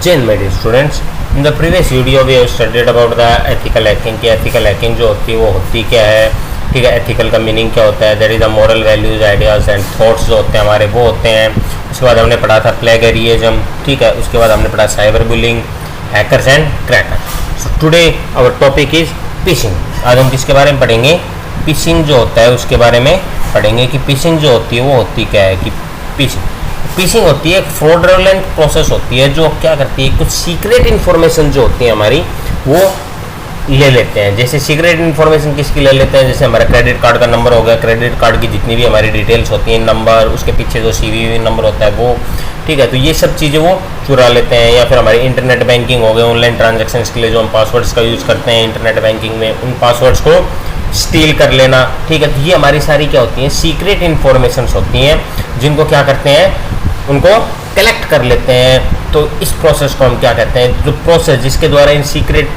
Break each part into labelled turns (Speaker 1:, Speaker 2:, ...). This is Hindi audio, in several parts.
Speaker 1: Jain my dear students, in the previous video we have studied about the ethical hacking कि एथिकल हैकिंग जो होती है वो होती क्या है, ठीक है। एथिकल का मीनिंग क्या होता है, that is the moral values ideas and thoughts जो होते हैं हमारे वो होते हैं। उसके बाद हमने पढ़ा था प्लेगरिज्म, ठीक है। उसके बाद हमने पढ़ा cyber bullying, hackers and crackers. So today our topic is phishing. आज हम किसके बारे में पढ़ेंगे, फिशिंग जो होता है उसके बारे में पढ़ेंगे कि फिशिंग जो होती है वो होती क्या है। कि फिशिंग होती है एक फ्रॉडुलेंट प्रोसेस होती है जो क्या करती है, कुछ सीक्रेट इन्फॉर्मेशन जो होती है हमारी वो ले लेते हैं। जैसे सीक्रेट इन्फॉर्मेशन किसकी ले लेते हैं, जैसे हमारा क्रेडिट कार्ड का नंबर हो गया, क्रेडिट कार्ड की जितनी भी हमारी डिटेल्स होती हैं, नंबर, उसके पीछे जो CVV नंबर होता है वो, ठीक है। तो ये सब चीज़ें वो चुरा लेते हैं। या फिर हमारी इंटरनेट बैंकिंग हो गए, ऑनलाइन ट्रांजैक्शंस के लिए जो हम पासवर्ड्स का यूज़ करते हैं इंटरनेट बैंकिंग में, उन पासवर्ड्स को स्टील कर लेना, ठीक है। तो ये हमारी सारी क्या होती हैं, सीक्रेट इन्फॉर्मेशंस होती हैं जिनको क्या करते हैं, उनको कलेक्ट कर लेते हैं। तो इस प्रोसेस को हम क्या कहते हैं, जो प्रोसेस जिसके द्वारा इन सीक्रेट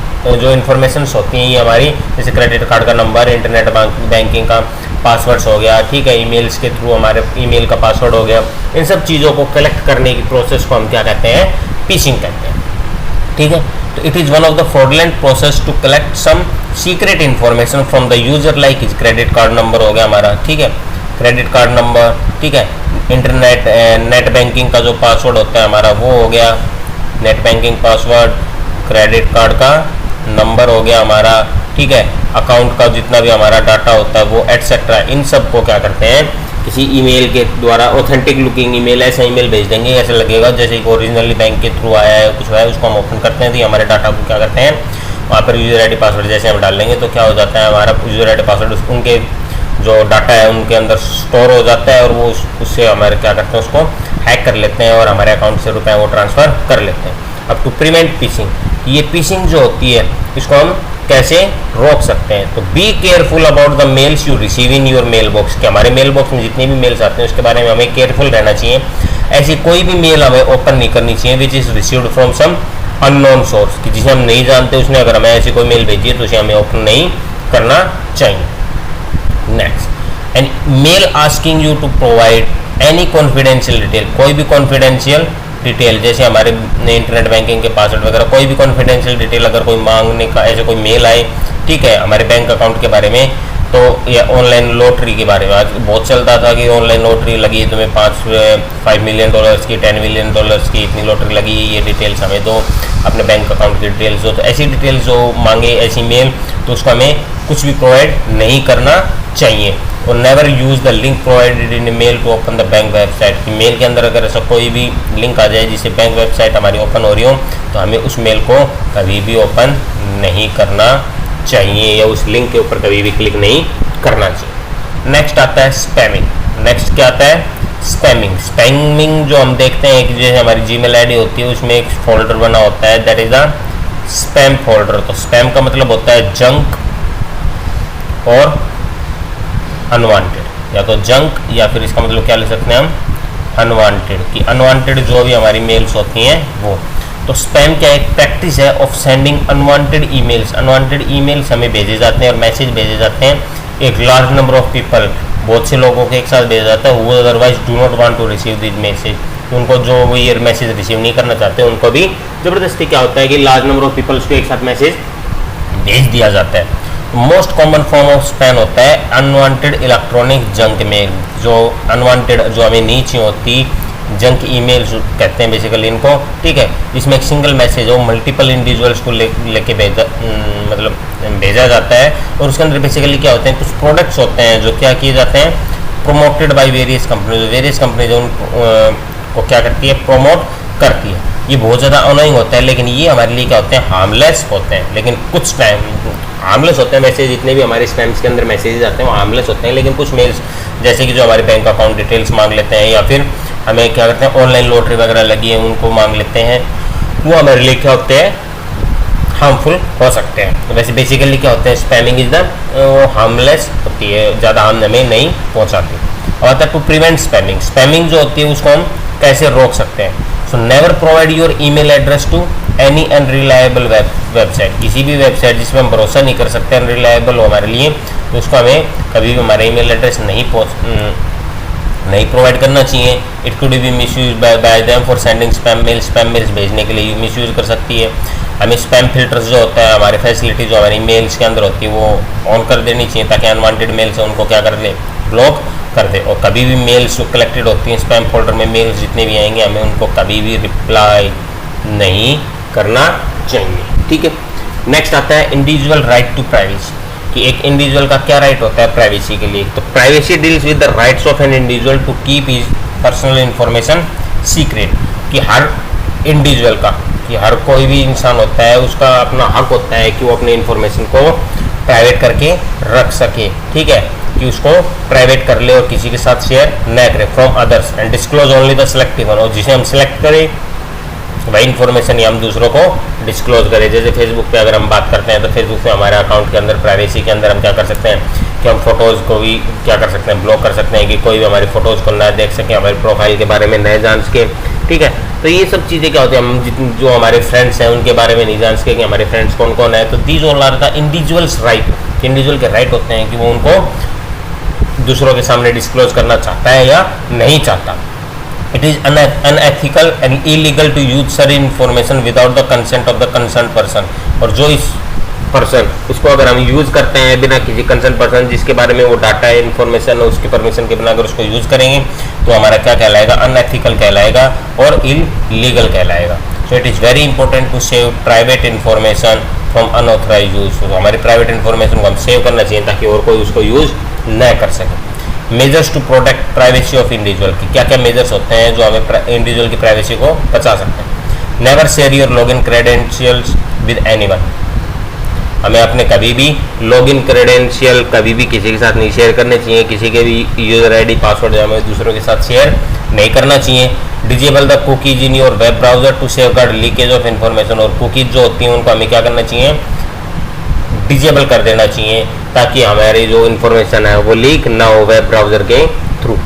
Speaker 1: जो इन्फॉर्मेशंस होती हैं ये हमारी, जैसे क्रेडिट कार्ड का नंबर, इंटरनेट बैंकिंग का पासवर्ड्स हो गया, ठीक है, ईमेल्स के थ्रू हमारे ईमेल का पासवर्ड हो गया, इन सब चीज़ों को कलेक्ट करने की प्रोसेस को हम क्या कहते हैं, फिशिंग कहते हैं, ठीक है। तो it is one of the fraudulent process to collect some secret information from the user, like is credit card number हो गया हमारा, ठीक है, क्रेडिट कार्ड नंबर, ठीक है, इंटरनेट नेट बैंकिंग का जो पासवर्ड होता है हमारा वो हो गया, net banking password, credit card का नंबर हो गया हमारा, ठीक है, अकाउंट का जितना भी हमारा डाटा होता है वो एटसेट्रा। इन सब को क्या करते हैं, किसी ईमेल के द्वारा ऑथेंटिक लुकिंग ईमेल, ऐसा ईमेल भेज देंगे, ऐसे लगेगा जैसे कि ओरिजिनली बैंक के थ्रू आया है, कुछ है, उसको हम ओपन करते हैं तो हमारे डाटा को क्या करते हैं, वहाँ पर यूजर ID पासवर्ड जैसे हम डाल लेंगे तो क्या हो जाता है, हमारा यूजर ID पासवर्ड उनके जो डाटा है उनके अंदर स्टोर हो जाता है और वो उससे हमारे क्या करते हैं, उसको हैक कर लेते हैं और हमारे अकाउंट से रुपए वो ट्रांसफ़र कर लेते हैं। अब टू प्रिवेंट फिशिंग, ये फिशिंग जो होती है इसको हम कैसे रोक सकते हैं, तो be careful about the mails you receive in your mail box, कि हमारे मेल बॉक्स में जितने भी मेल्स आते हैं उसके बारे में हमें केयरफुल रहना चाहिए। ऐसी कोई भी मेल हमें ओपन नहीं करनी चाहिए which is received from some unknown source, कि जिसे हम नहीं जानते उसने अगर हमें ऐसी कोई मेल भेजी है तो उसे हमें ओपन नहीं करना चाहिए। Next, and mail asking you to provide any confidential detail, कोई भी कॉन्फिडेंशियल डिटेल, जैसे हमारे इंटरनेट बैंकिंग के पासवर्ड वगैरह, कोई भी कॉन्फिडेंशियल डिटेल अगर कोई मांगने का ऐसे कोई मेल आए, ठीक है, हमारे बैंक अकाउंट के बारे में, तो या ऑनलाइन लॉटरी के बारे में, आज बहुत चलता था कि ऑनलाइन लॉटरी लगी तुम्हें 5 मिलियन डॉलर्स की, 10 मिलियन डॉलर्स की इतनी लॉटरी लगी, ये डिटेल्स हमें दो, अपने बैंक अकाउंट की डिटेल्स दो। तो ऐसी डिटेल्स जो मांगे, ऐसी मेल, तो उसको हमें कुछ भी प्रोवाइड नहीं करना चाहिए। और never use the link provided in mail to open the bank website, कि मेल के अंदर अगर ऐसा कोई भी लिंक आ जाए जिससे बैंक वेबसाइट हमारी ओपन हो रही हो तो हमें उस मेल को कभी भी ओपन नहीं करना चाहिए या उस लिंक के ऊपर कभी भी क्लिक नहीं करना चाहिए। नेक्स्ट आता है स्पैमिंग। नेक्स्ट क्या आता है, स्पैमिंग। स्पैमिंग जो हम देखते हैं कि जैसे हमारी Gmail ID होती है उसमें एक फोल्डर बना होता है, that is a spam folder. तो स्पैम का मतलब होता है जंक और अनवांटेड, या तो जंक या फिर इसका मतलब क्या ले सकते हैं हम, अनवांटेड, कि अनवांटेड जो भी हमारी मेल्स होती हैं वो। तो स्पैम क्या एक प्रैक्टिस है of sending unwanted emails, unwanted emails हमें भेजे जाते हैं और मैसेज भेजे जाते हैं एक लार्ज नंबर ऑफ पीपल, बहुत से लोगों को एक साथ भेजा जाता है, वो otherwise do not want to receive this message, उनको जो वो ये मैसेज रिसीव नहीं करना चाहते उनको भी ज़बरदस्ती क्या होता है कि लार्ज नंबर ऑफ पीपल्स को एक साथ मैसेज भेज दिया जाता है। Most common form of spam होता है अनवांटेड इलेक्ट्रॉनिक जंक मेल, जो अनवांटेड जो हमें नहीं चाहिए होती जंक ईमेल कहते हैं बेसिकली इनको, ठीक है, जिसमें एक सिंगल मैसेज हो मल्टीपल इंडिविजुअल्स को लेके मतलब भेजा जाता है और उसके अंदर बेसिकली क्या होते हैं, कुछ प्रोडक्ट्स होते हैं जो क्या किए जाते हैं, प्रोमोटेड बाय वेरियस कंपनी जो उनको क्या करती है, प्रोमोट करती है। ये बहुत ज़्यादा अनोइंग होता है, लेकिन ये हमारे लिए क्या होते हैं, हार्मलेस होते हैं। लेकिन कुछ स्पैम हार्मलेस होते हैं, मैसेज जितने भी हमारे स्पैम्स के अंदर मैसेजेस आते हैं वो हार्मलेस होते हैं, लेकिन कुछ मेल्स जैसे कि जो हमारे बैंक अकाउंट डिटेल्स मांग लेते हैं या फिर हमें क्या करते हैं ऑनलाइन लॉटरी वगैरह लगी है उनको मांग लेते हैं, वो हमारे लिए क्या होते हैं, हार्मफुल हो सकते हैं। तो वैसे बेसिकली क्या होते हैं, स्पैमिंग इज द हार्मलेस होती है, ज़्यादा हार्म हमें नहीं पहुँचाती। और आता है टू प्रिवेंट स्पैमिंग। स्पैमिंग जो होती है उसको हम कैसे रोक सकते हैं, so never provide your email address to any unreliable website, किसी भी वेबसाइट जिसमें हम भरोसा नहीं कर सकते, अनरिलायबल हो हमारे लिए, तो उसको हमें कभी भी हमारा ईमेल एड्रेस नहीं नहीं प्रोवाइड करना चाहिए। It could be misuse by them for sending spam mails भेजने के लिए मिस यूज़ कर सकती है। हमें स्पैम फिल्टर्स जो होता है, हमारे फैसिलिटी जो हमारी मेल्स के अंदर होती है वो ऑन कर देनी चाहिए, ताकि अनवांटेड मेल्स है उनको क्या कर ले, ब्लॉक कर दे। और कभी भी मेल्स जो कलेक्टेड होती हैं स्पैम फोल्डर में, मेल्स जितने भी आएंगे हमें उनको कभी भी रिप्लाई नहीं करना चाहिए, ठीक है। नेक्स्ट आता है इंडिविजुअल राइट टू प्राइवेसी, कि एक इंडिविजुअल का क्या राइट होता है प्राइवेसी के लिए। तो privacy deals with the rights of an individual to keep his personal information secret, कि हर इंडिविजुअल का, कि हर कोई भी इंसान होता है उसका अपना हक होता है कि वो अपने इंफॉर्मेशन को प्राइवेट करके रख सके, ठीक है, कि उसको प्राइवेट कर ले और किसी के साथ शेयर न करे from others and disclose only the selective one, और जिसे हम सिलेक्ट करें वही इन्फॉर्मेशन ही हम दूसरों को डिस्क्लोज करें। जैसे फेसबुक पे अगर हम बात करते हैं तो फेसबुक पे हमारे अकाउंट के अंदर प्राइवेसी के अंदर हम क्या कर सकते हैं कि हम फोटोज़ को भी क्या कर सकते हैं, ब्लॉक कर सकते हैं, कि कोई भी हमारी फ़ोटोज़ को ना देख सके, हमारी प्रोफाइल के बारे में न जान सके, ठीक है। तो ये सब चीज़ें क्या होती है, हम जो हमारे फ्रेंड्स हैं उनके बारे में नहीं जान सके कि हमारे फ्रेंड्स कौन कौन है। तो these all are the individuals right, individual के राइट होते हैं कि वो उनको दूसरों के सामने डिस्क्लोज करना चाहता है या नहीं चाहता। It is unethical and illegal to use such information without the consent of the concerned person, और जो इस पर्सन उसको अगर हम यूज़ करते हैं बिना किसी कंसर्न पर्सन जिसके बारे में वो डाटा है, इन्फॉर्मेशन है, उसके परमिशन के बिना अगर उसको यूज़ करेंगे तो हमारा क्या कहलाएगा, अनएथिकल कहलाएगा और इलीगल कहलाएगा। So it is very important to save private information from unauthorise use. तो हमारी प्राइवेट इन्फॉर्मेशन को हम सेव करना चाहिए ताकि और कोई उसको यूज़ न कर सके। Measures to protect privacy of individual, की क्या क्या मेजर्स होते हैं जो हमें इंडिविजुअल की प्राइवेसी को बचा सकते हैं। Never share your login credentials with anyone, हमें अपने कभी भी लॉगिन क्रेडेंशियल कभी भी किसी के साथ नहीं शेयर करने चाहिए, किसी के भी यूजर आईडी पासवर्ड हमें दूसरों के साथ शेयर नहीं करना चाहिए। Disable the cookies in your web browser to safeguard leakage of information, और कुकीज जो होती हैं उनको हमें क्या करना चाहिए, डिजेबल कर देना चाहिए ताकि हमारी जो इन्फॉर्मेशन है वो लीक ना हो वेब ब्राउजर के through.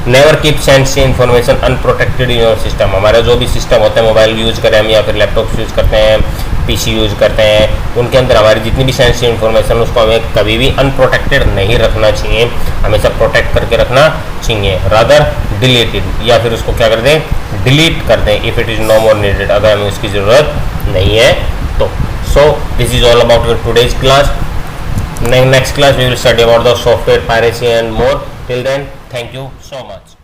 Speaker 1: Never keep sensitive information unprotected in your system, हमारा जो भी सिस्टम होता है, मोबाइल यूज़ करें हम या फिर लैपटॉप यूज़ करते हैं, पीसी यूज़ करते हैं, उनके अंदर हमारी जितनी भी सेंसिटिव इन्फॉर्मेशन उसको हमें कभी भी अनप्रोटेक्टेड नहीं रखना चाहिए, हमेशा प्रोटेक्ट करके रखना चाहिए। रादर डिलीटेड, या फिर उसको क्या कर दें, डिलीट कर दें if it is no more needed, अगर हमें उसकी ज़रूरत नहीं है तो। So this is all about your today's class. Next class we will study about the software piracy and more. Till then, thank you so much.